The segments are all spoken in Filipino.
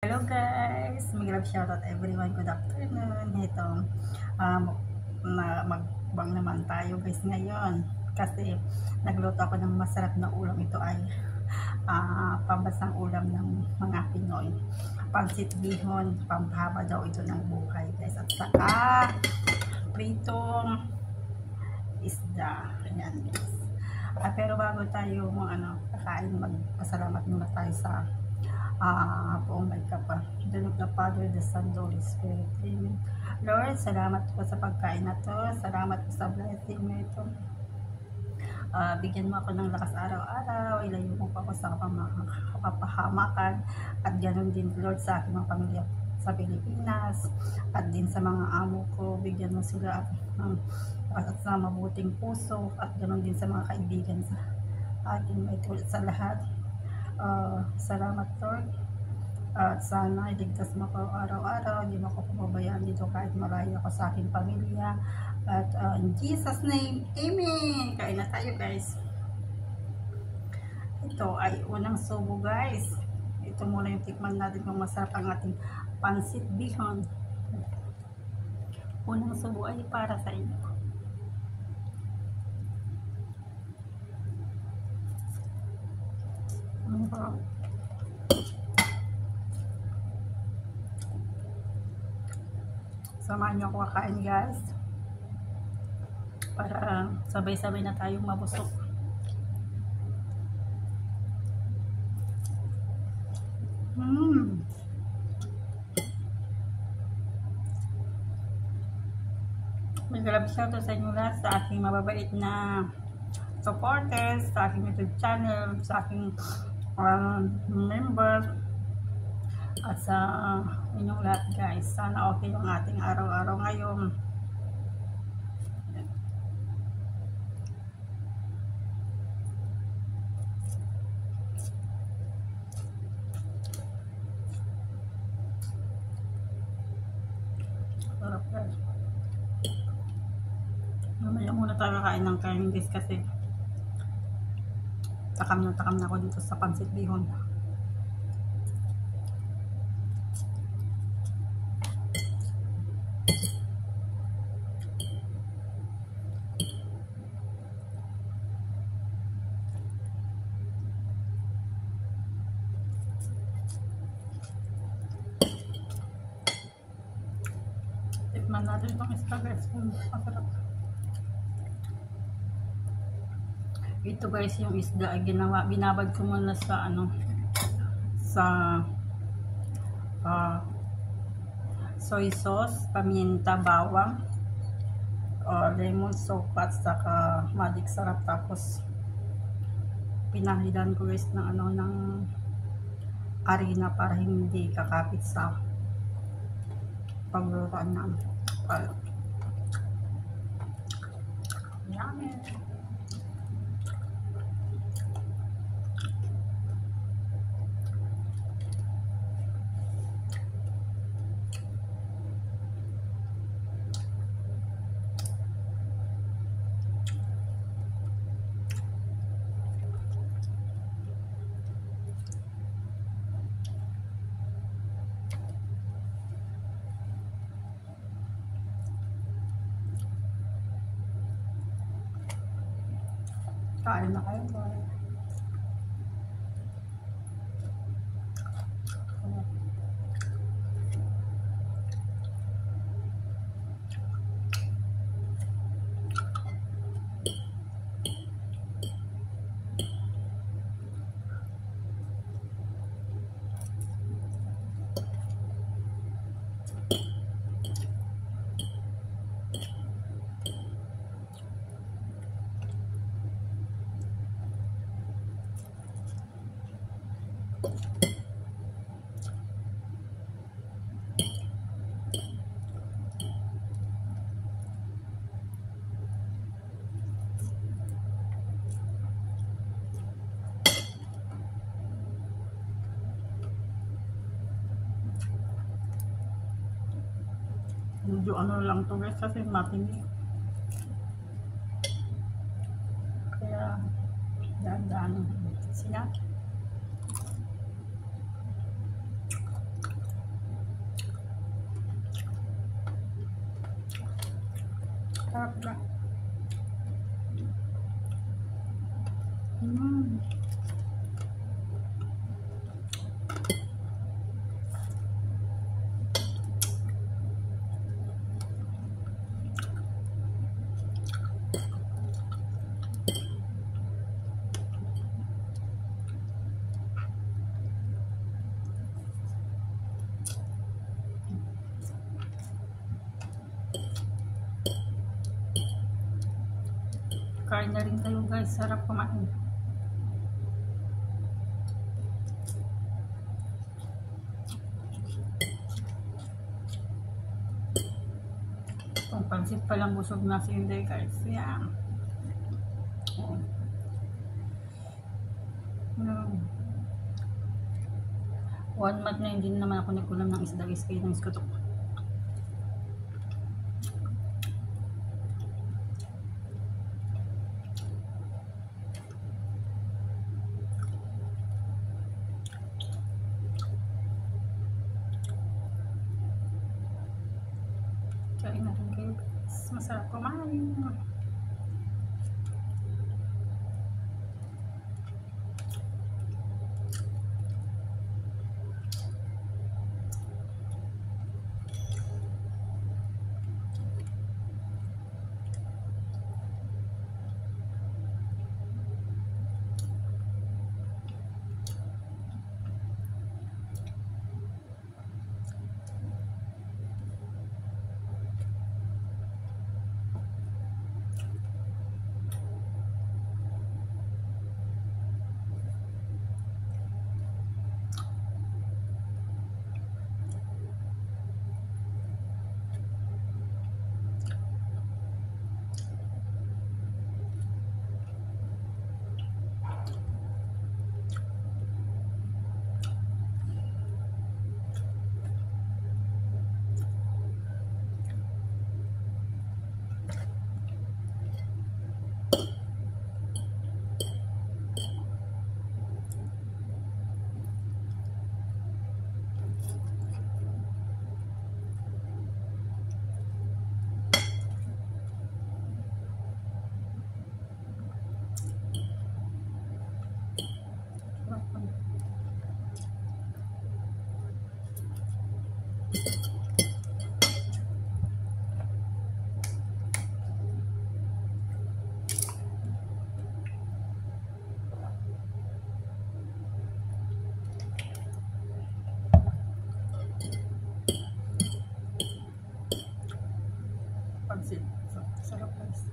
Hello guys! Mag-love shoutout everyone. Good afternoon. Ito, magbang naman tayo guys ngayon. Kasi nagluto ako ng masarap na ulam. Ito ay pambasang ulam ng mga Pinoy. Pansit bihon, pampahaba daw ito ng buhay guys. At saka pritong isda. Ayan guys. Pero bago tayo kakain, magpasalamat muna tayo sa buong may kapal. The Lord, the Father, the Son, the Holy Spirit. Amen. Lord, salamat po sa pagkain na to. Salamat po sa blessing na ito. Bigyan mo ako ng lakas araw-araw. Ilayo mo pa ako sa kapapahamakan. At ganoon din, Lord, sa aking mga pamilya sa Pilipinas. At din sa mga amo ko. Bigyan mo sila at sa mabuting puso. At ganoon din sa mga kaibigan sa ating may tulad sa lahat. Salamat Lord, at sana iligtas mo ko araw-araw, hindi mo ko pababayaan dito kahit malayo ako sa aking pamilya, at in Jesus name, Amen. Kain na tayo guys. Ito ay unang subo guys. Ito muna yung tikman natin kung masarap ang ating pansit bihon. Unang subo ay para sa inyo. Samahan niyo ako kakain guys, para sabay-sabay na tayong mabusog. May grabe shoutout sa inyo lahat, sa aking mababait na supporters, sa aking YouTube channel, sa aking members, at sa inyong lahat guys. Sana okay yung ating araw-araw ngayon. Sarap guys. Mamaya muna tayo kakain ng kanin guys, kasi takam na ako dito sa pansit bihon. Tikman natin itong isda guys, masarap. Ito guys, yung isda ay binabad ko muna sa soy sauce, paminta, bawang, lemon, sopat, saka magic sarap. Tapos pinahilan ko guys ng harina para hindi kakapit sa paglulutuan na yummy. Kain na kayo guys. Medyo lang to guys, kasi matinig. Kaya dahan-dahan sila. Sarap na. Mm. Kain na rin kayo guys, sarap kumain. Kung pansit palang busog na si Inday guys, yan. Oh. No. 1 month na hindi naman ako nagkulam ng isda guys, kaya nangis ko to. Kain natin kayo guys, masarap kumain. Pansit, sarap guys.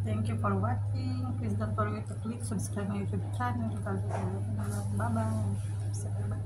Thank you for watching. Please don't forget to click subscribe my YouTube channel. Bye bye.